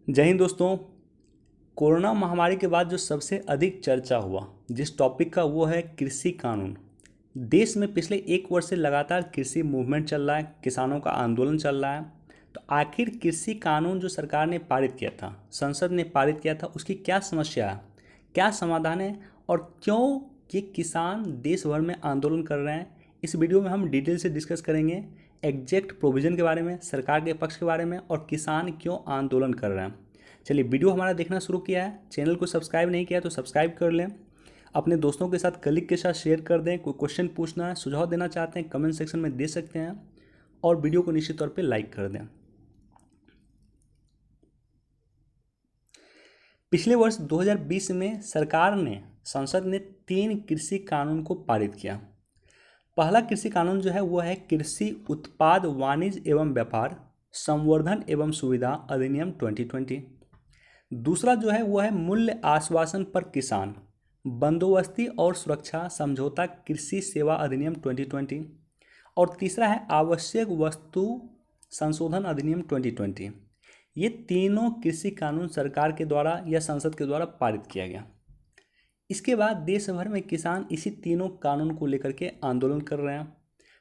जय हिंद दोस्तों। कोरोना महामारी के बाद जो सबसे अधिक चर्चा हुआ जिस टॉपिक का वो है कृषि कानून। देश में पिछले एक वर्ष से लगातार कृषि मूवमेंट चल रहा है, किसानों का आंदोलन चल रहा है। तो आखिर कृषि कानून जो सरकार ने पारित किया था, संसद ने पारित किया था, उसकी क्या समस्या है, क्या समाधान है और क्यों ये किसान देश भर में आंदोलन कर रहे हैं, इस वीडियो में हम डिटेल से डिस्कस करेंगे। एग्जैक्ट प्रोविज़न के बारे में, सरकार के पक्ष के बारे में और किसान क्यों आंदोलन कर रहे हैं। चलिए, वीडियो हमारा देखना शुरू किया है, चैनल को सब्सक्राइब नहीं किया तो सब्सक्राइब कर लें, अपने दोस्तों के साथ, कलीग के साथ शेयर कर दें। कोई क्वेश्चन पूछना है, सुझाव देना चाहते हैं, कमेंट सेक्शन में दे सकते हैं और वीडियो को निश्चित तौर पे लाइक कर दें। पिछले वर्ष 2020 में सरकार ने, संसद ने 3 कृषि कानून को पारित किया। पहला कृषि कानून जो है वो है कृषि उत्पाद वाणिज्य एवं व्यापार संवर्धन एवं सुविधा अधिनियम 2020। दूसरा जो है वो है मूल्य आश्वासन पर किसान बंदोबस्ती और सुरक्षा समझौता कृषि सेवा अधिनियम 2020। और तीसरा है आवश्यक वस्तु संशोधन अधिनियम 2020। ये तीनों कृषि कानून सरकार के द्वारा या संसद के द्वारा पारित किया गया। इसके बाद देश भर में किसान इसी तीनों कानून को लेकर के आंदोलन कर रहे हैं।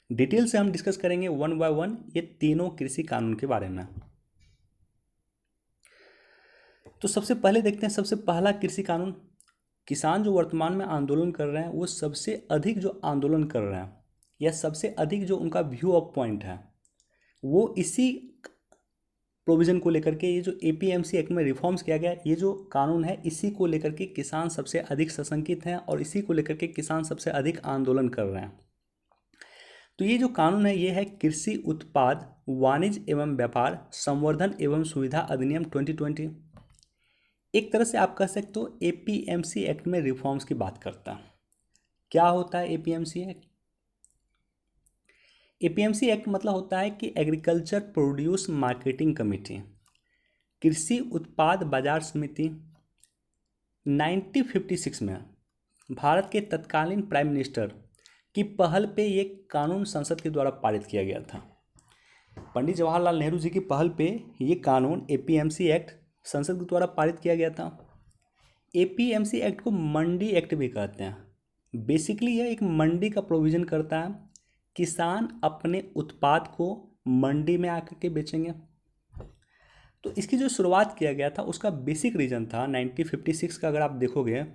डिटेल से हम डिस्कस करेंगे वन बाय वन ये तीनों कृषि कानून के बारे में। तो सबसे पहले देखते हैं, सबसे पहला कृषि कानून। किसान जो वर्तमान में आंदोलन कर रहे हैं वो सबसे अधिक जो आंदोलन कर रहे हैं या सबसे अधिक जो उनका व्यू ऑफ पॉइंट है वो इसी प्रोविज़न को लेकर के, ये जो एपीएमसी एक्ट में रिफॉर्म्स किया गया, ये जो कानून है इसी को लेकर के किसान सबसे अधिक सशंकित हैं और इसी को लेकर के किसान सबसे अधिक आंदोलन कर रहे हैं। तो ये जो कानून है ये है कृषि उत्पाद वाणिज्य एवं व्यापार संवर्धन एवं सुविधा अधिनियम 2020। एक तरह से आप कह सकते हो एपीएमसी एक्ट में रिफॉर्म्स की बात करता है। क्या होता है एपीएमसी एक्ट? एपीएमसी एक्ट मतलब होता है कि एग्रीकल्चर प्रोड्यूस मार्केटिंग कमेटी, कृषि उत्पाद बाजार समिति। 1956 में भारत के तत्कालीन प्राइम मिनिस्टर की पहल पे ये कानून संसद के द्वारा पारित किया गया था। पंडित जवाहरलाल नेहरू जी की पहल पे ये कानून एपीएमसी एक्ट संसद के द्वारा पारित किया गया था। एपीएमसी एक्ट को मंडी एक्ट भी कहते हैं। बेसिकली यह एक मंडी का प्रोविज़न करता है। किसान अपने उत्पाद को मंडी में आकर के बेचेंगे। तो इसकी जो शुरुआत किया गया था उसका बेसिक रीज़न था 1956 का। अगर आप देखोगे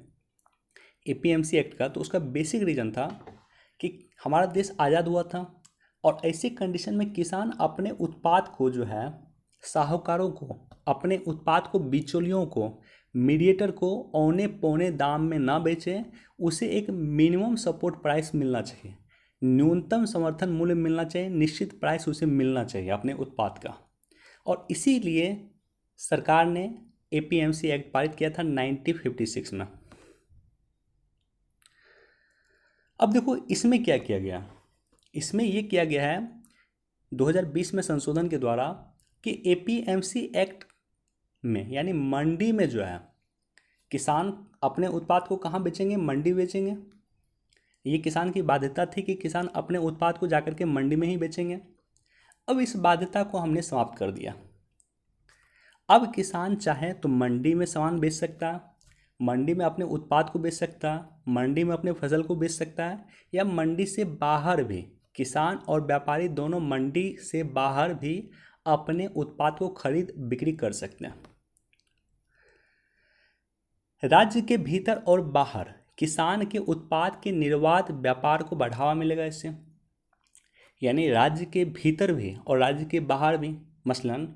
एपीएमसी एक्ट का तो उसका बेसिक रीज़न था कि हमारा देश आज़ाद हुआ था और ऐसी कंडीशन में किसान अपने उत्पाद को जो है साहूकारों को, अपने उत्पाद को बिचौलियों को, मीडिएटर को औने पौने दाम में ना बेचें, उसे एक मिनिमम सपोर्ट प्राइस मिलना चाहिए, न्यूनतम समर्थन मूल्य मिलना चाहिए, निश्चित प्राइस उसे मिलना चाहिए अपने उत्पाद का। और इसीलिए सरकार ने एपीएमसी एक्ट पारित किया था 1956 में। अब देखो इसमें क्या किया गया। इसमें ये किया गया है 2020 में संशोधन के द्वारा कि एपीएमसी एक्ट में यानी मंडी में जो है किसान अपने उत्पाद को कहाँ बेचेंगे? मंडी बेचेंगे। ये किसान की बाध्यता थी कि किसान अपने उत्पाद को जाकर के मंडी में ही बेचेंगे। अब इस बाध्यता को हमने समाप्त कर दिया। अब किसान चाहे तो मंडी में सामान बेच सकता है, मंडी में अपने उत्पाद को बेच सकता है, मंडी में अपने फसल को बेच सकता है, या मंडी से बाहर भी किसान और व्यापारी दोनों मंडी से बाहर भी अपने उत्पाद को खरीद बिक्री कर सकते हैं। राज्य के भीतर और बाहर किसान के उत्पाद के निर्बाध व्यापार को बढ़ावा मिलेगा इससे। यानी राज्य के भीतर भी और राज्य के बाहर भी, मसलन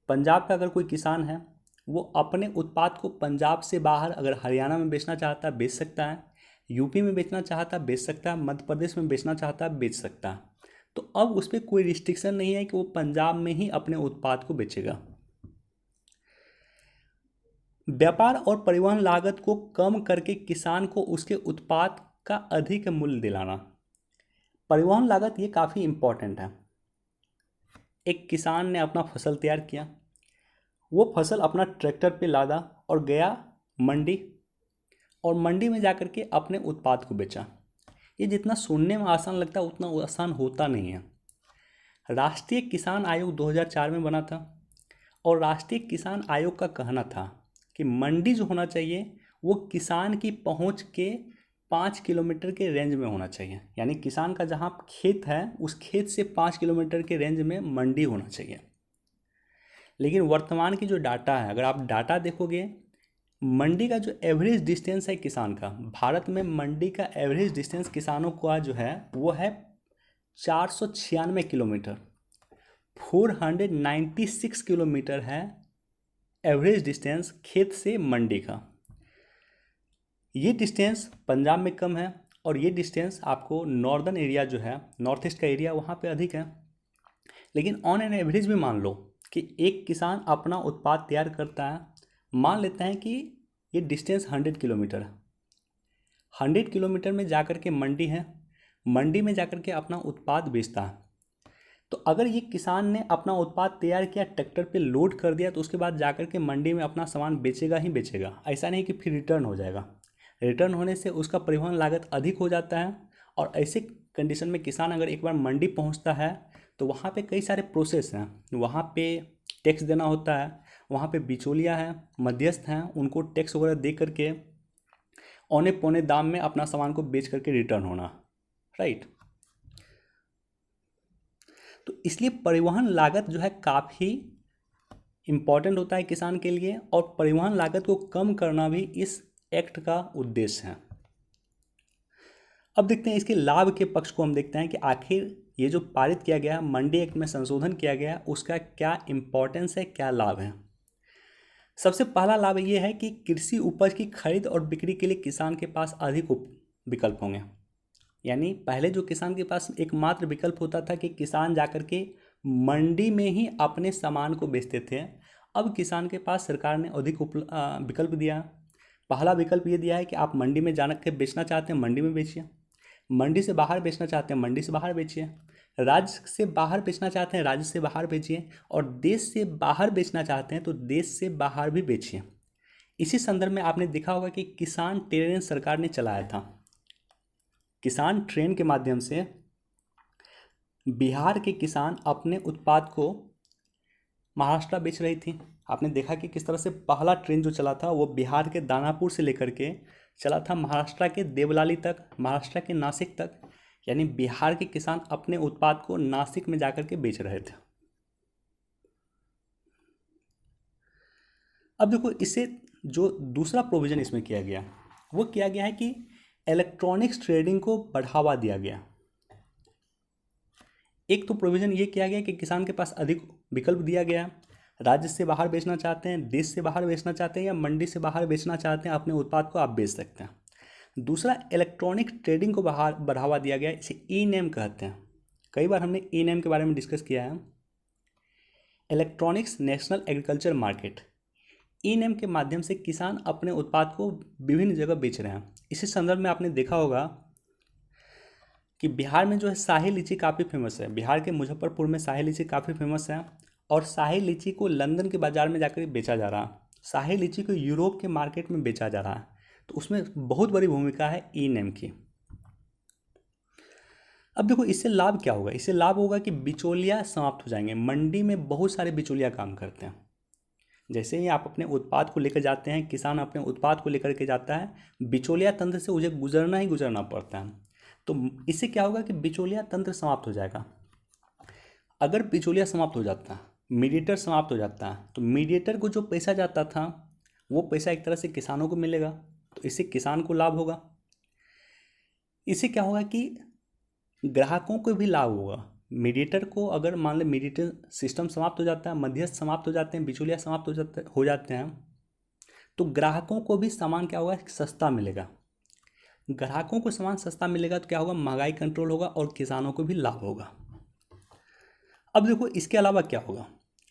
पंजाब का अगर कोई किसान है वो अपने उत्पाद को पंजाब से बाहर अगर हरियाणा में बेचना चाहता है बेच सकता है, यूपी में बेचना चाहता है बेच सकता है, मध्य प्रदेश में बेचना चाहता है बेच सकता है। तो अब उस पर कोई रिस्ट्रिक्शन नहीं है कि वो पंजाब में ही अपने उत्पाद को बेचेगा। व्यापार और परिवहन लागत को कम करके किसान को उसके उत्पाद का अधिक मूल्य दिलाना। परिवहन लागत ये काफ़ी इम्पोर्टेंट है। एक किसान ने अपना फसल तैयार किया, वो फसल अपना ट्रैक्टर पे लादा और गया मंडी, और मंडी में जाकर के अपने उत्पाद को बेचा। ये जितना सुनने में आसान लगता है उतना आसान होता नहीं है। राष्ट्रीय किसान आयोग 2004 में बना था और राष्ट्रीय किसान आयोग का कहना था कि मंडी जो होना चाहिए वो किसान की पहुंच के 5 किलोमीटर के रेंज में होना चाहिए, यानी किसान का जहां खेत है उस खेत से 5 किलोमीटर के रेंज में मंडी होना चाहिए। लेकिन वर्तमान की जो डाटा है, अगर आप डाटा देखोगे, मंडी का जो एवरेज डिस्टेंस है किसान का, भारत में मंडी का एवरेज डिस्टेंस किसानों का जो है वो है 496 किलोमीटर। 496 किलोमीटर है एवरेज डिस्टेंस खेत से मंडी का। ये डिस्टेंस पंजाब में कम है और ये डिस्टेंस आपको नॉर्दर्न एरिया जो है, नॉर्थ ईस्ट का एरिया, वहाँ पे अधिक है। लेकिन ऑन एन एवरेज भी मान लो कि एक किसान अपना उत्पाद तैयार करता है, मान लेते हैं कि ये डिस्टेंस 100 किलोमीटर है। 100 किलोमीटर में जाकर के मंडी है, मंडी में जाकर के अपना उत्पाद बेचता है। तो अगर ये किसान ने अपना उत्पाद तैयार किया, ट्रैक्टर पे लोड कर दिया, तो उसके बाद जाकर के मंडी में अपना सामान बेचेगा ही बेचेगा, ऐसा नहीं कि फिर रिटर्न हो जाएगा। रिटर्न होने से उसका परिवहन लागत अधिक हो जाता है। और ऐसे कंडीशन में किसान अगर एक बार मंडी पहुंचता है तो वहाँ पे कई सारे प्रोसेस हैं, वहाँ पे टैक्स देना होता है, वहाँ पे बिचौलिया हैं, मध्यस्थ हैं, उनको टैक्स वगैरह दे करके औने पौने दाम में अपना सामान को बेच करके रिटर्न होना, राइट। तो इसलिए परिवहन लागत जो है काफ़ी इम्पॉर्टेंट होता है किसान के लिए, और परिवहन लागत को कम करना भी इस एक्ट का उद्देश्य है। अब देखते हैं इसके लाभ के पक्ष को, हम देखते हैं कि आखिर ये जो पारित किया गया, मंडी एक्ट में संशोधन किया गया, उसका क्या इम्पोर्टेंस है, क्या लाभ है। सबसे पहला लाभ ये है कि कृषि उपज की खरीद और बिक्री के लिए किसान के पास अधिक विकल्प होंगे। यानी पहले जो किसान के पास एकमात्र विकल्प होता था कि किसान जाकर के मंडी में ही अपने सामान को बेचते थे, अब किसान के पास सरकार ने अधिक विकल्प दिया। पहला विकल्प ये दिया है कि आप मंडी में जाकर के बेचना चाहते हैं, मंडी में बेचिए। मंडी से बाहर बेचना चाहते हैं, मंडी से बाहर बेचिए। राज्य से बाहर बेचना चाहते हैं, राज्य से बाहर बेचिए। और देश से बाहर बेचना चाहते हैं तो देश से बाहर भी बेचिए। इसी संदर्भ में आपने देखा होगा कि किसान ट्रेन सरकार ने चलाया था। किसान ट्रेन के माध्यम से बिहार के किसान अपने उत्पाद को महाराष्ट्र बेच रही थी। आपने देखा कि किस तरह से पहला ट्रेन जो चला था वो बिहार के दानापुर से लेकर के चला था महाराष्ट्र के देवलाली तक, महाराष्ट्र के नासिक तक। यानी बिहार के किसान अपने उत्पाद को नासिक में जाकर के बेच रहे थे। अब देखो, इससे जो दूसरा प्रोविज़न इसमें किया गया वो किया गया है कि इलेक्ट्रॉनिक्स ट्रेडिंग को बढ़ावा दिया गया। एक तो प्रोविज़न ये किया गया कि किसान के पास अधिक विकल्प दिया गया, राज्य से बाहर बेचना चाहते हैं, देश से बाहर बेचना चाहते हैं या मंडी से बाहर बेचना चाहते हैं, अपने उत्पाद को आप बेच सकते हैं। दूसरा, इलेक्ट्रॉनिक ट्रेडिंग को बढ़ावा दिया गया, इसे ई नेम कहते हैं। कई बार हमने ई नेम के बारे में डिस्कस किया है। इलेक्ट्रॉनिक्स नेशनल एग्रीकल्चर मार्केट, ई नेम के माध्यम से किसान अपने उत्पाद को विभिन्न जगह बेच रहे हैं। इसी संदर्भ में आपने देखा होगा कि बिहार में जो है शाही लीची काफ़ी फेमस है। बिहार के मुजफ्फरपुर में शाही लीची काफ़ी फेमस है और शाही लीची को लंदन के बाज़ार में जाकर बेचा जा रहा है, शाही लीची को यूरोप के मार्केट में बेचा जा रहा है। तो उसमें बहुत बड़ी भूमिका है ई नेम की। अब देखो, इससे लाभ क्या होगा। इससे लाभ होगा कि बिचौलिया समाप्त हो जाएंगे। मंडी में बहुत सारे बिचौलिया काम करते हैं। जैसे ही आप अपने उत्पाद को लेकर जाते हैं, किसान अपने उत्पाद को लेकर के जाता है, बिचौलिया तंत्र से उसे गुजरना ही गुजरना पड़ता है। तो इससे क्या होगा कि बिचौलिया तंत्र समाप्त हो जाएगा। अगर बिचौलिया समाप्त हो जाता है, मीडिएटर समाप्त हो जाता है, तो मीडिएटर को जो पैसा जाता था वो पैसा एक तरह से किसानों को मिलेगा, तो इससे किसान को लाभ होगा। इससे क्या होगा कि ग्राहकों को भी लाभ होगा। मीडिएटर को अगर मान लें मीडिएटर सिस्टम समाप्त हो जाता है, मध्यस्थ समाप्त हो जाते हैं, बिचौलिया समाप्त हो जाते हैं, तो ग्राहकों को भी सामान क्या होगा, सस्ता मिलेगा। ग्राहकों को सामान सस्ता मिलेगा तो क्या होगा, महंगाई कंट्रोल होगा और किसानों को भी लाभ होगा। अब देखो, इसके अलावा क्या होगा।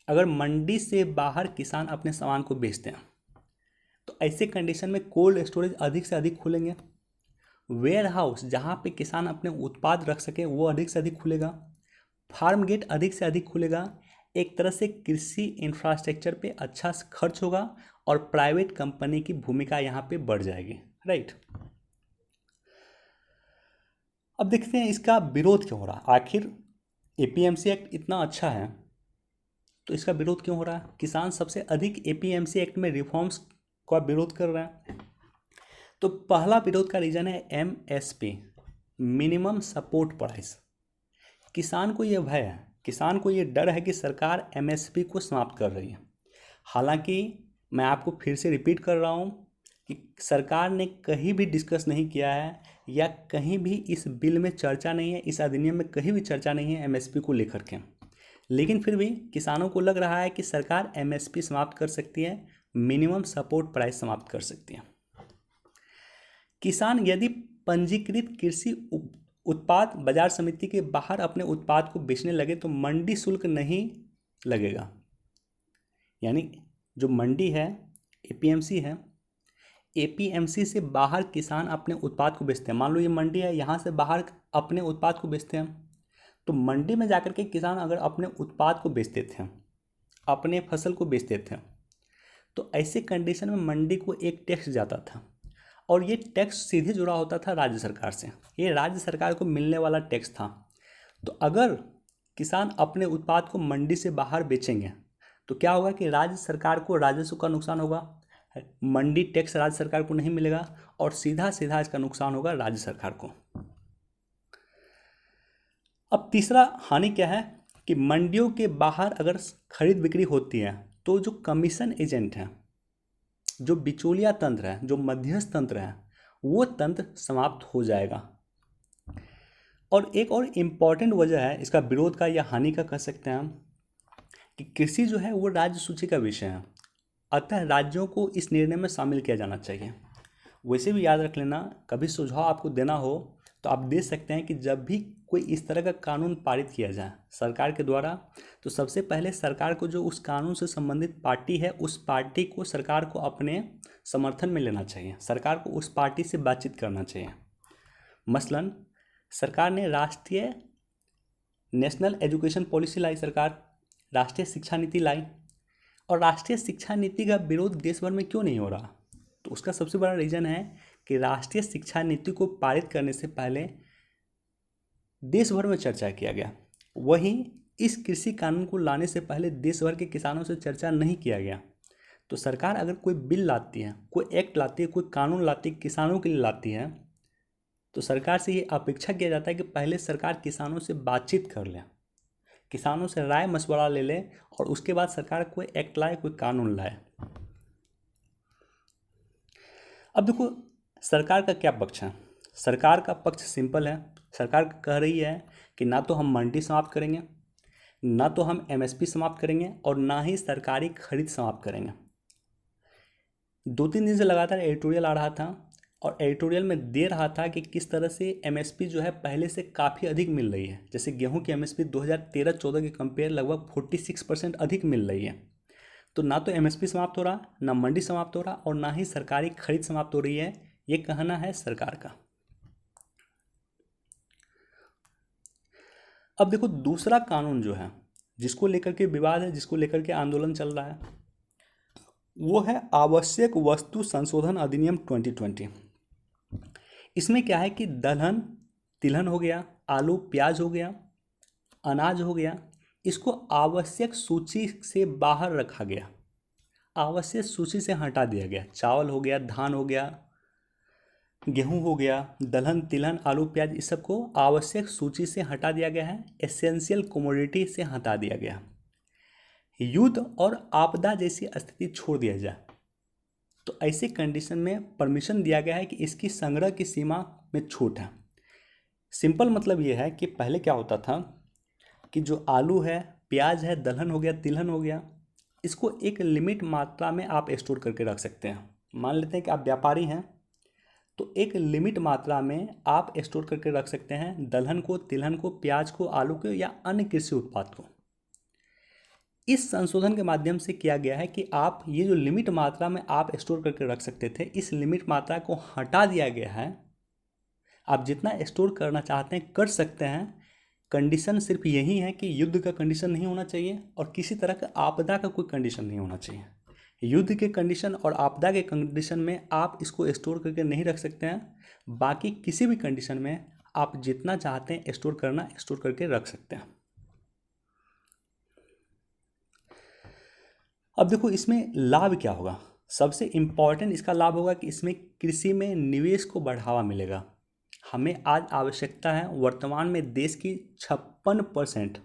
अगर मंडी से बाहर किसान अपने सामान को बेचते हैं तो ऐसे कंडीशन में कोल्ड स्टोरेज अधिक से अधिक खुलेंगे। वेयर हाउस जहाँ पे किसान अपने उत्पाद रख सके वो अधिक से अधिक खुलेगा। फार्म गेट अधिक से अधिक खुलेगा। एक तरह से कृषि इंफ्रास्ट्रक्चर पे अच्छा खर्च होगा और प्राइवेट कंपनी की भूमिका यहाँ पे बढ़ जाएगी, राइट। अब देखते हैं इसका विरोध क्यों हो रहा। आखिर एपीएमसी एक्ट इतना अच्छा है तो इसका विरोध क्यों हो रहा है? किसान सबसे अधिक एपीएमसी एक्ट में रिफॉर्म्स का विरोध कर रहे हैं। तो पहला विरोध का रीजन है एमएसपी, मिनिमम सपोर्ट प्राइस। किसान को ये भय है, किसान को ये डर है कि सरकार एमएसपी को समाप्त कर रही है। हालांकि मैं आपको फिर से रिपीट कर रहा हूँ कि सरकार ने कहीं भी डिस्कस नहीं किया है या कहीं भी इस बिल में चर्चा नहीं है, इस अधिनियम में कहीं भी चर्चा नहीं है एमएसपी को लेकर के। लेकिन फिर भी किसानों को लग रहा है कि सरकार एमएसपी समाप्त कर सकती है, मिनिमम सपोर्ट प्राइस समाप्त कर सकती है। किसान यदि पंजीकृत कृषि उत्पाद बाजार समिति के बाहर अपने उत्पाद को बेचने लगे तो मंडी शुल्क नहीं लगेगा। यानी जो मंडी है, एपीएमसी है, एपीएमसी से बाहर किसान अपने उत्पाद को बेचते हैं। मान लो ये मंडी है, यहाँ से बाहर अपने उत्पाद को बेचते हैं, तो मंडी में जाकर के किसान अगर अपने उत्पाद को बेचते थे, अपने फसल को बेचते थे, तो ऐसे कंडीशन में मंडी को एक टैक्स जाता था और ये टैक्स सीधे जुड़ा होता था राज्य सरकार से। ये राज्य सरकार को मिलने वाला टैक्स था। तो अगर किसान अपने उत्पाद को मंडी से बाहर बेचेंगे तो क्या होगा कि राज्य सरकार को राजस्व का नुकसान होगा, मंडी टैक्स राज्य सरकार को नहीं मिलेगा और सीधा सीधा इसका नुकसान होगा राज्य सरकार को। अब तीसरा हानि क्या है कि मंडियों के बाहर अगर खरीद बिक्री होती है तो जो कमीशन एजेंट हैं, जो बिचौलिया तंत्र है, जो मध्यस्थ तंत्र है, वो तंत्र समाप्त हो जाएगा। और एक और इम्पॉर्टेंट वजह है इसका विरोध का या हानि का कह सकते हैं हम कि कृषि जो है वो राज्य सूची का विषय है, अतः राज्यों को इस निर्णय में शामिल किया जाना चाहिए। वैसे भी याद रख लेना, कभी सुझाव आपको देना हो तो आप दे सकते हैं कि जब भी कोई इस तरह का कानून पारित किया जाए सरकार के द्वारा, तो सबसे पहले सरकार को जो उस कानून से संबंधित पार्टी है, उस पार्टी को सरकार को अपने समर्थन में लेना चाहिए, सरकार को उस पार्टी से बातचीत करना चाहिए। मसलन सरकार ने राष्ट्रीय नेशनल एजुकेशन पॉलिसी लाई, सरकार राष्ट्रीय शिक्षा नीति लाई, और राष्ट्रीय शिक्षा नीति का विरोध देश भर में क्यों नहीं हो रहा? तो उसका सबसे बड़ा रीज़न है कि राष्ट्रीय शिक्षा नीति को पारित करने से पहले देश भर में चर्चा किया गया, वहीं इस कृषि कानून को लाने से पहले देश भर के किसानों से चर्चा नहीं किया गया। तो सरकार अगर कोई बिल लाती है, कोई एक्ट लाती है, कोई कानून लाती है, किसानों के लिए लाती है, तो सरकार से ये अपेक्षा किया जाता है कि पहले सरकार किसानों से बातचीत कर ले, किसानों से राय मशवरा ले ले और उसके बाद सरकार कोई एक्ट लाए, कोई कानून लाए। अब देखो सरकार का क्या पक्ष है। सरकार का पक्ष सिंपल है, सरकार कह रही है कि ना तो हम मंडी समाप्त करेंगे, ना तो हम एमएसपी समाप्त करेंगे और ना ही सरकारी खरीद समाप्त करेंगे। 2-3 दिन से लगातार एडिटोरियल आ रहा था और एडिटोरियल में दे रहा था कि किस तरह से एमएसपी जो है पहले से काफ़ी अधिक मिल रही है। जैसे गेहूं की एमएसपी 2013-14 के कंपेयर लगभग 46% अधिक मिल रही है। तो ना तो एमएसपी समाप्त हो रहा, ना मंडी समाप्त हो रहा और ना ही सरकारी खरीद समाप्त हो रही है, ये कहना है सरकार का। अब देखो दूसरा कानून जो है जिसको लेकर के विवाद है, जिसको लेकर के आंदोलन चल रहा है, वो है आवश्यक वस्तु संशोधन अधिनियम 2020। इसमें क्या है कि दलहन तिलहन हो गया, आलू प्याज हो गया, अनाज हो गया, इसको आवश्यक सूची से बाहर रखा गया, आवश्यक सूची से हटा दिया गया। चावल हो गया, धान हो गया, गेहूं हो गया, दलहन तिलहन आलू प्याज, इस सबको आवश्यक सूची से हटा दिया गया है, एसेंशियल कमोडिटी से हटा दिया गया। युद्ध और आपदा जैसी स्थिति छोड़ दिया जाए तो ऐसे कंडीशन में परमिशन दिया गया है कि इसकी संग्रह की सीमा में छूट है। सिंपल मतलब ये है कि पहले क्या होता था कि जो आलू है, प्याज है, दलहन हो गया, तिलहन हो गया, इसको एक लिमिट मात्रा में आप स्टोर करके रख सकते हैं। मान लेते हैं कि आप व्यापारी हैं तो एक लिमिट मात्रा में आप स्टोर करके रख सकते हैं दलहन को, तिलहन को, प्याज को, आलू को या अन्य कृषि उत्पाद को। इस संशोधन के माध्यम से किया गया है कि आप ये जो लिमिट मात्रा में आप स्टोर करके रख सकते थे, इस लिमिट मात्रा को हटा दिया गया है। आप जितना स्टोर करना चाहते हैं कर सकते हैं। कंडीशन सिर्फ यही है कि युद्ध का कंडीशन नहीं होना चाहिए और किसी तरह का आपदा का कोई कंडीशन नहीं होना चाहिए। युद्ध के कंडीशन और आपदा के कंडीशन में आप इसको स्टोर करके नहीं रख सकते हैं, बाकी किसी भी कंडीशन में आप जितना चाहते हैं स्टोर करना, स्टोर करके रख सकते हैं। अब देखो इसमें लाभ क्या होगा। सबसे इम्पॉर्टेंट इसका लाभ होगा कि इसमें कृषि में निवेश को बढ़ावा मिलेगा। हमें आज आवश्यकता है, वर्तमान में देश की 56%,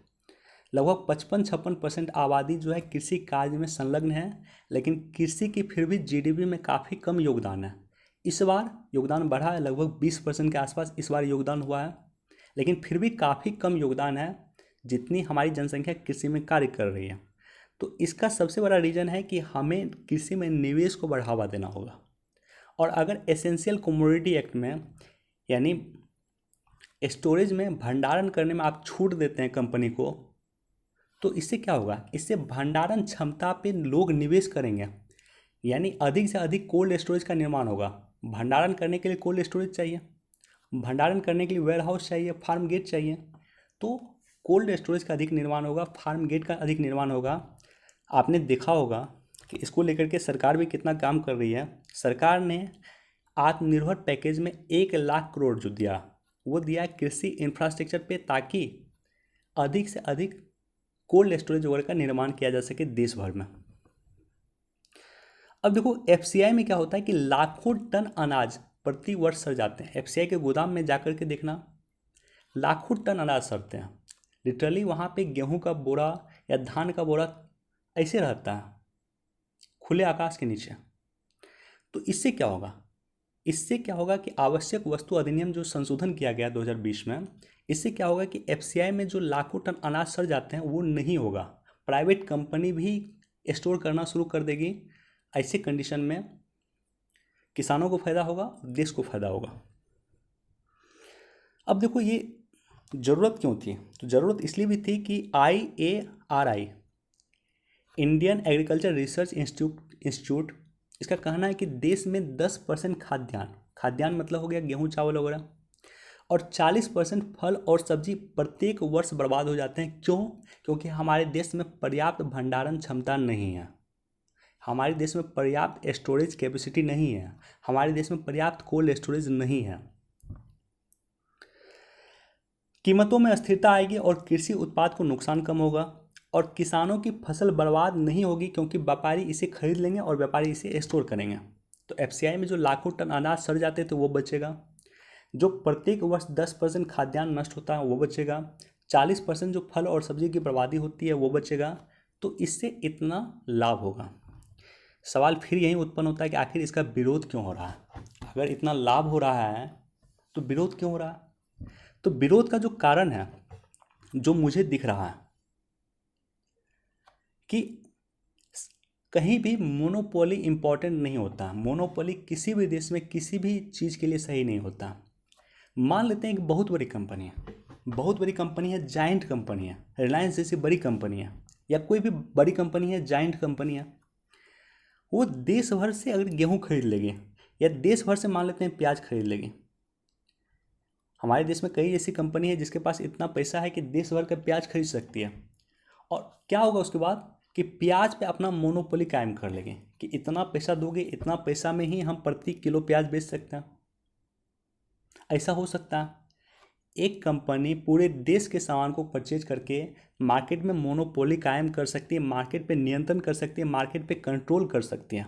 लगभग 55-56% आबादी जो है कृषि कार्य में संलग्न है, लेकिन कृषि की फिर भी जीडीपी में काफ़ी कम योगदान है। इस बार योगदान बढ़ा है, लगभग 20% के आसपास इस बार योगदान हुआ है, लेकिन फिर भी काफ़ी कम योगदान है जितनी हमारी जनसंख्या कृषि में कार्य कर रही है। तो इसका सबसे बड़ा रीज़न है कि हमें कृषि में निवेश को बढ़ावा देना होगा। और अगर एसेंशियल कमोडिटी एक्ट में, यानी स्टोरेज में, भंडारण करने में आप छूट देते हैं कंपनी को, तो इससे क्या होगा, इससे भंडारण क्षमता पे लोग निवेश करेंगे, यानी अधिक से अधिक कोल्ड स्टोरेज का निर्माण होगा। भंडारण करने के लिए कोल्ड स्टोरेज चाहिए, भंडारण करने के लिए वेयर हाउस चाहिए, फार्म गेट चाहिए, तो कोल्ड स्टोरेज का अधिक निर्माण होगा, फार्म गेट का अधिक निर्माण होगा। आपने देखा होगा कि इसको लेकर के सरकार भी कितना काम कर रही है। सरकार ने आत्मनिर्भर पैकेज में 1 लाख करोड़ जो दिया, वो दिया कृषि इंफ्रास्ट्रक्चर पे, ताकि अधिक से अधिक कोल्ड स्टोरेज वगैरह का निर्माण किया जा सके देश भर में। अब देखो एफसीआई में क्या होता है कि लाखों टन अनाज प्रति वर्ष सड़ जाते हैं। एफसीआई के गोदाम में जाकर के देखना, लाखों टन अनाज सड़ते हैं। लिटरली वहाँ पे गेहूं का बोरा या धान का बोरा ऐसे रहता है खुले आकाश के नीचे। तो इससे क्या होगा, इससे क्या होगा कि आवश्यक वस्तु अधिनियम जो संशोधन किया गया 2020 में, इससे क्या होगा कि एफसीआई में जो लाखों टन अनाज सड़ जाते हैं वो नहीं होगा, प्राइवेट कंपनी भी स्टोर करना शुरू कर देगी। ऐसे कंडीशन में किसानों को फायदा होगा, देश को फायदा होगा। अब देखो ये ज़रूरत क्यों थी, तो ज़रूरत इसलिए भी थी कि IARI, Indian agriculture research institute, इसका कहना है कि देश में 10% खाद्यान्न, खाद्यान्न मतलब हो गया गेहूँ चावल वगैरह, और 40% फल और सब्जी प्रत्येक वर्ष बर्बाद हो जाते हैं। क्यों? क्योंकि हमारे देश में पर्याप्त भंडारण क्षमता नहीं है, हमारे देश में पर्याप्त स्टोरेज कैपेसिटी नहीं है, हमारे देश में पर्याप्त कोल्ड स्टोरेज नहीं है। कीमतों में स्थिरता आएगी और कृषि उत्पाद को नुकसान कम होगा, और किसानों की फसल बर्बाद नहीं होगी क्योंकि व्यापारी इसे खरीद लेंगे और व्यापारी इसे स्टोर करेंगे। तो एफसीआई में जो लाखों टन अनाज सड़ जाते थे वो बचेगा, जो प्रत्येक वर्ष 10% खाद्यान्न नष्ट होता है वो बचेगा, 40% जो फल और सब्जी की बर्बादी होती है वो बचेगा। तो इससे इतना लाभ होगा। सवाल फिर यही उत्पन्न होता है कि आखिर इसका विरोध क्यों हो रहा है। अगर इतना लाभ हो रहा है तो विरोध क्यों हो रहा है। तो विरोध का जो कारण है, जो मुझे दिख रहा है, कि कहीं भी मोनोपोली इंपॉर्टेंट नहीं होता। मोनोपोली किसी भी देश में किसी भी चीज़ के लिए सही नहीं होता। मान लेते हैं कि बहुत बड़ी कंपनी है, बहुत बड़ी कंपनी है, जाइंट कंपनी है, रिलायंस जैसी बड़ी कंपनी है, या कोई भी बड़ी कंपनी है, जाइंट कंपनी है, वो देश भर से अगर गेहूँ खरीद लेगी, या देश भर से मान लेते हैं प्याज खरीद लेगी। हमारे देश में कई ऐसी कंपनी है जिसके पास इतना पैसा है कि देश भर का प्याज खरीद सकती है। और क्या होगा उसके बाद कि प्याज पे अपना मोनोपोली कायम कर लेंगे कि इतना पैसा दोगे, इतना पैसा में ही हम प्रति किलो प्याज बेच सकते हैं। ऐसा हो सकता है एक कंपनी पूरे देश के सामान को परचेज करके मार्केट में मोनोपोली कायम कर सकती है, मार्केट पे नियंत्रण कर सकती है, मार्केट पे कंट्रोल कर सकती है,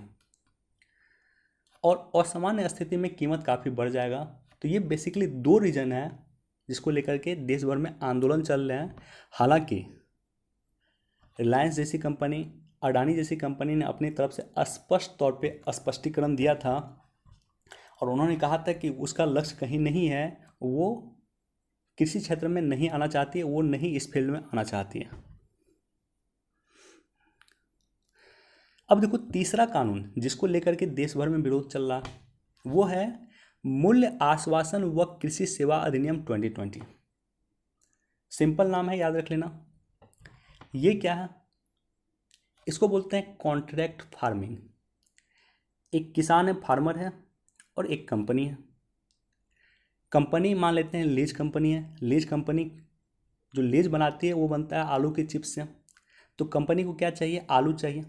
और असामान्य स्थिति में कीमत काफ़ी बढ़ जाएगा। तो ये बेसिकली दो रीज़न है जिसको लेकर के देश भर में आंदोलन चल रहे हैं। हालांकि रिलायंस जैसी कंपनी, अडानी जैसी कंपनी ने अपनी तरफ से स्पष्ट तौर पे स्पष्टीकरण दिया था, और उन्होंने कहा था कि उसका लक्ष्य कहीं नहीं है, वो कृषि क्षेत्र में नहीं आना चाहती है, वो नहीं इस फील्ड में आना चाहती है। अब देखो तीसरा कानून जिसको लेकर के देश भर में विरोध चल रहा वो है मूल्य आश्वासन व कृषि सेवा अधिनियम 2020। सिंपल नाम है, याद रख लेना। ये क्या है, इसको बोलते हैं कॉन्ट्रैक्ट फार्मिंग। एक किसान है, फार्मर है, और एक कंपनी है। कंपनी मान लेते हैं लीज कंपनी है। लीज कंपनी जो लीज बनाती है वो बनता है आलू के चिप्स से। तो कंपनी को क्या चाहिए, आलू चाहिए।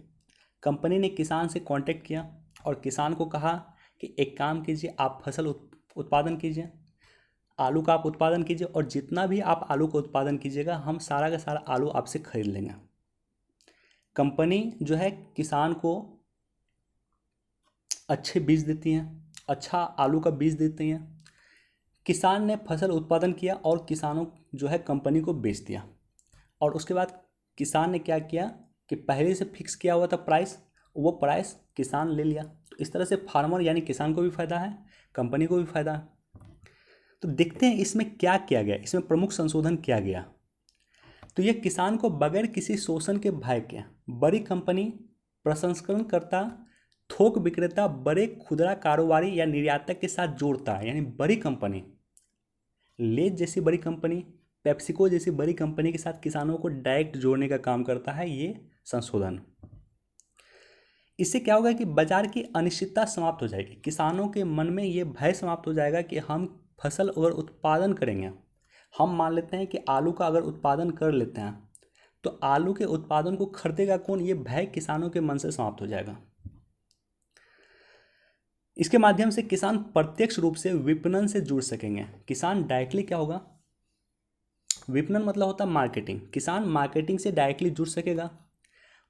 कंपनी ने किसान से कांटेक्ट किया और किसान को कहा कि एक काम कीजिए, आप फसल उत्पादन कीजिए, आलू का आप उत्पादन कीजिए, और जितना भी आप आलू का उत्पादन कीजिएगा हम सारा का सारा आलू आपसे खरीद लेंगे। कंपनी जो है किसान को अच्छे बीज देती हैं, अच्छा आलू का बीज देती हैं। किसान ने फसल उत्पादन किया और किसानों जो है कंपनी को बेच दिया। और उसके बाद किसान ने क्या किया कि पहले से फिक्स किया हुआ था प्राइस, वो प्राइस किसान ले लिया। तो इस तरह से फार्मर यानी किसान को भी फायदा है, कंपनी को भी फायदा है। तो देखते हैं इसमें क्या किया गया, इसमें प्रमुख संशोधन किया गया। तो यह किसान को बगैर किसी शोषण के भय के बड़ी कंपनी, प्रसंस्करणकर्ता, थोक विक्रेता, बड़े खुदरा कारोबारी या निर्यातक के साथ जोड़ता है। यानी बड़ी कंपनी, लेज जैसी बड़ी कंपनी, पेप्सिको जैसी बड़ी कंपनी के साथ किसानों को डायरेक्ट जोड़ने का काम करता है ये संशोधन। इससे क्या होगा कि बाजार की अनिश्चितता समाप्त हो जाएगी। किसानों के मन में ये भय समाप्त हो जाएगा कि हम फसल अगर उत्पादन करेंगे, हम मान लेते हैं कि आलू का अगर उत्पादन कर लेते हैं तो आलू के उत्पादन को खरीदेगा कौन, ये भय किसानों के मन से समाप्त हो जाएगा। इसके माध्यम से किसान प्रत्यक्ष रूप से विपणन से जुड़ सकेंगे। किसान डायरेक्टली क्या होगा, विपणन मतलब होता है मार्केटिंग, किसान मार्केटिंग से डायरेक्टली जुड़ सकेगा।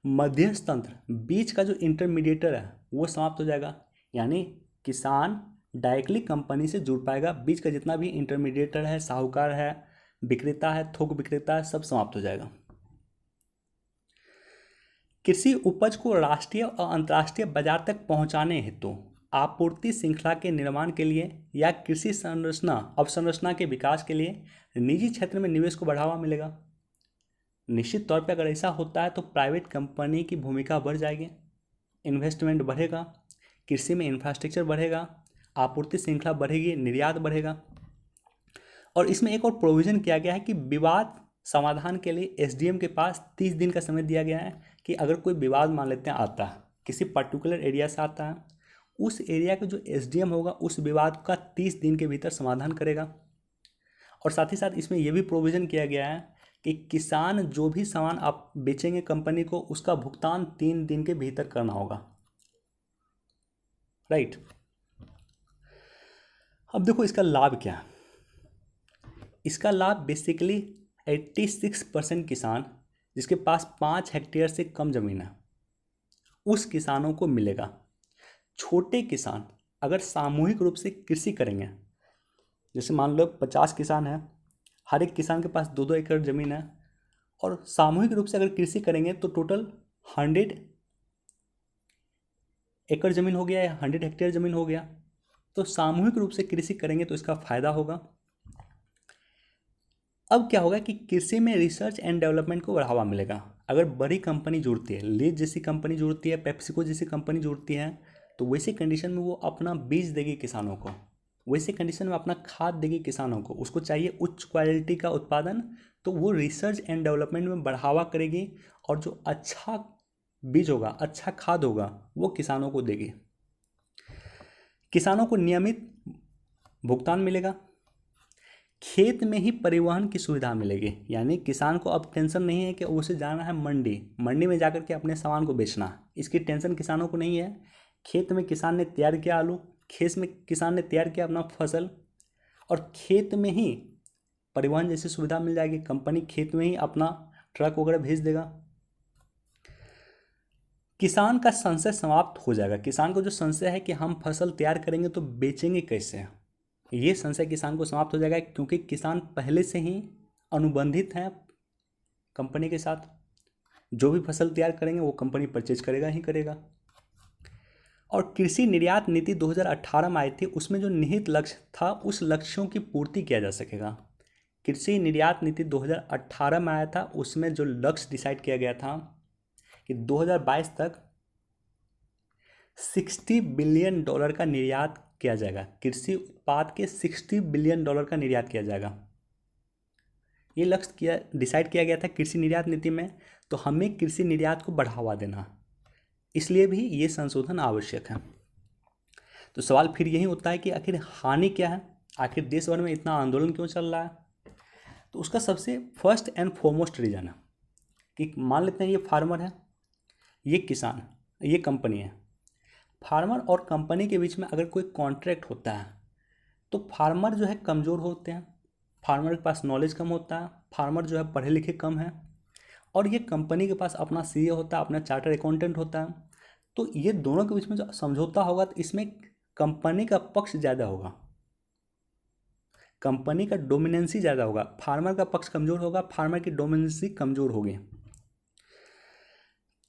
मध्यस्थ तंत्र, बीच का जो इंटरमीडिएटर है वो समाप्त हो जाएगा। यानी किसान डायरेक्टली कंपनी से जुड़ पाएगा, बीच का जितना भी इंटरमीडिएटर है, साहूकार है, विक्रेता है, थोक विक्रेता है, सब समाप्त हो जाएगा। कृषि उपज को राष्ट्रीय और अंतर्राष्ट्रीय बाजार तक पहुंचाने हेतु आपूर्ति श्रृंखला के निर्माण के लिए या कृषि संरचना अवसंरचना के विकास के लिए निजी क्षेत्र में निवेश को बढ़ावा मिलेगा। निश्चित तौर पे अगर ऐसा होता है तो प्राइवेट कंपनी की भूमिका बढ़ जाएगी, इन्वेस्टमेंट बढ़ेगा, कृषि में इंफ्रास्ट्रक्चर बढ़ेगा, आपूर्ति श्रृंखला बढ़ेगी, निर्यात बढ़ेगा। और इसमें एक और प्रोविज़न किया गया है कि विवाद समाधान के लिए एसडीएम के पास 30 दिन का समय दिया गया है कि अगर कोई विवाद मान लेते हैं आता है, किसी पर्टिकुलर एरिया से आता है, उस एरिया का जो एसडीएम होगा उस विवाद का 30 दिन के भीतर समाधान करेगा। और साथ ही साथ इसमें यह भी प्रोविज़न किया गया है कि किसान जो भी सामान आप बेचेंगे कंपनी को, उसका भुगतान 3 दिन के भीतर करना होगा। राइट। अब देखो इसका लाभ क्या है। इसका लाभ बेसिकली 86% किसान जिसके पास 5 हेक्टेयर से कम जमीन है उस किसानों को मिलेगा। छोटे किसान अगर सामूहिक रूप से कृषि करेंगे, जैसे मान लो 50 किसान हैं, हर एक किसान के पास 2-2 एकड़ ज़मीन है, और सामूहिक रूप से अगर कृषि करेंगे तो टोटल 100 एकड़ ज़मीन हो गया या 100 हेक्टेयर ज़मीन हो गया। तो सामूहिक रूप से कृषि करेंगे तो इसका फायदा होगा। अब क्या होगा कि कृषि में रिसर्च एंड डेवलपमेंट को बढ़ावा मिलेगा। अगर बड़ी कंपनी जुड़ती है, लेज जैसी कंपनी जुड़ती है, पेप्सिको जैसी कंपनी जुड़ती है, तो वैसे कंडीशन में वो अपना बीज देगी किसानों को, वैसे कंडीशन में अपना खाद देगी किसानों को। उसको चाहिए उच्च क्वालिटी का उत्पादन, तो वो रिसर्च एंड डेवलपमेंट में बढ़ावा करेगी और जो अच्छा बीज होगा, अच्छा खाद होगा, वो किसानों को देगी। किसानों को नियमित भुगतान मिलेगा। खेत में ही परिवहन की सुविधा मिलेगी। यानी किसान को अब टेंशन नहीं है कि उसे जाना है मंडी, मंडी में जाकर के अपने सामान को बेचना, इसकी टेंशन किसानों को नहीं है। खेत में किसान ने तैयार किया आलू, खेत में किसान ने तैयार किया अपना फसल, और खेत में ही परिवहन जैसी सुविधा मिल जाएगी। कंपनी खेत में ही अपना ट्रक वगैरह भेज देगा। किसान का संशय समाप्त हो जाएगा। किसान को जो संशय है कि हम फसल तैयार करेंगे तो बेचेंगे कैसे, ये संशय किसान को समाप्त हो जाएगा, क्योंकि किसान पहले से ही अनुबंधित हैं कंपनी के साथ। जो भी फसल तैयार करेंगे वो कंपनी परचेज करेगा ही करेगा। और कृषि निर्यात नीति 2018 में आई थी, उसमें जो निहित लक्ष्य था उस लक्ष्यों की पूर्ति किया जा सकेगा। कृषि निर्यात नीति 2018 में आया था, उसमें जो लक्ष्य डिसाइड किया गया था कि 2022 तक $60 बिलियन का निर्यात किया जाएगा। कृषि उत्पाद के $60 बिलियन का निर्यात किया जाएगा। ये लक्ष्य डिसाइड किया गया था कृषि निर्यात नीति में। तो हमें कृषि निर्यात को बढ़ावा देना, इसलिए भी ये संशोधन आवश्यक है। तो सवाल फिर यही होता है कि आखिर हानि क्या है, आखिर देश भर में इतना आंदोलन क्यों चल रहा है। तो उसका सबसे फर्स्ट एंड फॉरमोस्ट रीज़न है कि मान लेते हैं ये फार्मर है, ये किसान, ये कंपनी है। फार्मर और कंपनी के बीच में अगर कोई कॉन्ट्रैक्ट होता है तो फार्मर जो है कमज़ोर होते हैं, फार्मर के पास नॉलेज कम होता है, फार्मर जो है पढ़े लिखे कम है, और ये कंपनी के पास अपना सीए होता है, अपना चार्टर अकाउंटेंट होता है। तो ये दोनों के बीच में जो समझौता होगा तो इसमें कंपनी का पक्ष ज़्यादा होगा, कंपनी का डोमिनेंसी ज़्यादा होगा, फार्मर का पक्ष कमज़ोर होगा, फार्मर की डोमिनेंसी कमज़ोर होगी।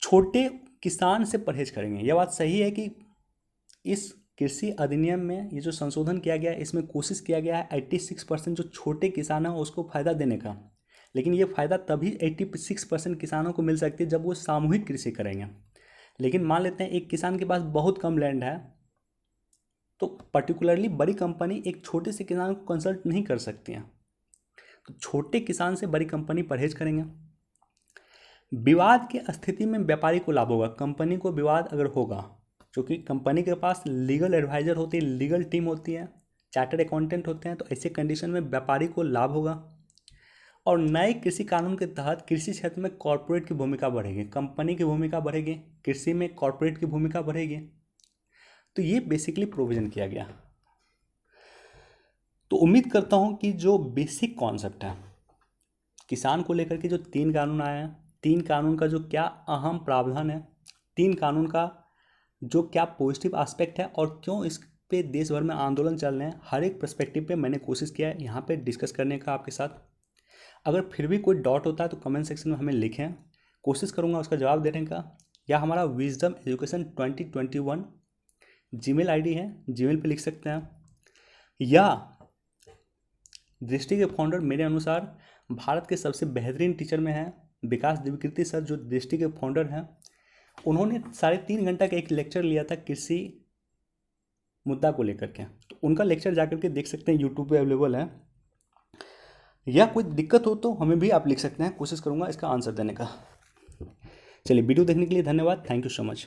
छोटे किसान से परहेज करेंगे। यह बात सही है कि इस कृषि अधिनियम में ये जो संशोधन किया गया है इसमें कोशिश किया गया है 86% जो छोटे किसान हैं उसको फ़ायदा देने का, लेकिन ये फ़ायदा तभी 86% किसानों को मिल सकती है जब वो सामूहिक कृषि करेंगे। लेकिन मान लेते हैं एक किसान के पास बहुत कम लैंड है, तो पर्टिकुलरली बड़ी कंपनी एक छोटे से किसान को कंसल्ट नहीं कर सकती है, तो छोटे किसान से बड़ी कंपनी परहेज करेंगे। विवाद की स्थिति में व्यापारी को लाभ होगा। कंपनी को विवाद अगर होगा, क्योंकि कंपनी के पास लीगल एडवाइज़र होती है, लीगल टीम होती है, चार्टर्ड अकाउंटेंट होते हैं, तो ऐसे कंडीशन में व्यापारी को लाभ होगा। और नए कृषि कानून के तहत कृषि क्षेत्र में कॉरपोरेट की भूमिका बढ़ेगी, कंपनी की भूमिका बढ़ेगी, कृषि में कॉरपोरेट की भूमिका बढ़ेगी। तो ये बेसिकली प्रोविज़न किया गया। तो उम्मीद करता हूँ कि जो बेसिक कॉन्सेप्ट है किसान को लेकर के जो 3 कानून आए हैं, 3 कानून का जो क्या अहम प्रावधान है, 3 कानून का जो क्या पॉजिटिव एस्पेक्ट है और क्यों इस पे देश भर में आंदोलन चल रहे हैं, हर एक पर्सपेक्टिव पे मैंने कोशिश किया है यहाँ पे डिस्कस करने का आपके साथ। अगर फिर भी कोई डाउट होता है तो कमेंट सेक्शन में हमें लिखें, कोशिश करूँगा उसका जवाब देने का। या हमारा विजडम एजुकेशन 2021 जीमेल आईडी है, जीमेल पे लिख सकते हैं। या दृष्टि के फाउंडर मेरे अनुसार भारत के सबसे बेहतरीन टीचर में हैं विकास द्विवेदी सर, जो दृष्टि के फाउंडर हैं। उन्होंने 3.5 घंटा का एक लेक्चर लिया था कृषि मुद्दा को लेकर के, तो उनका लेक्चर जाकर के देख सकते हैं, यूट्यूब पे अवेलेबल है। या कोई दिक्कत हो तो हमें भी आप लिख सकते हैं, कोशिश करूँगा इसका आंसर देने का। चलिए, वीडियो देखने के लिए धन्यवाद। Thank you so much.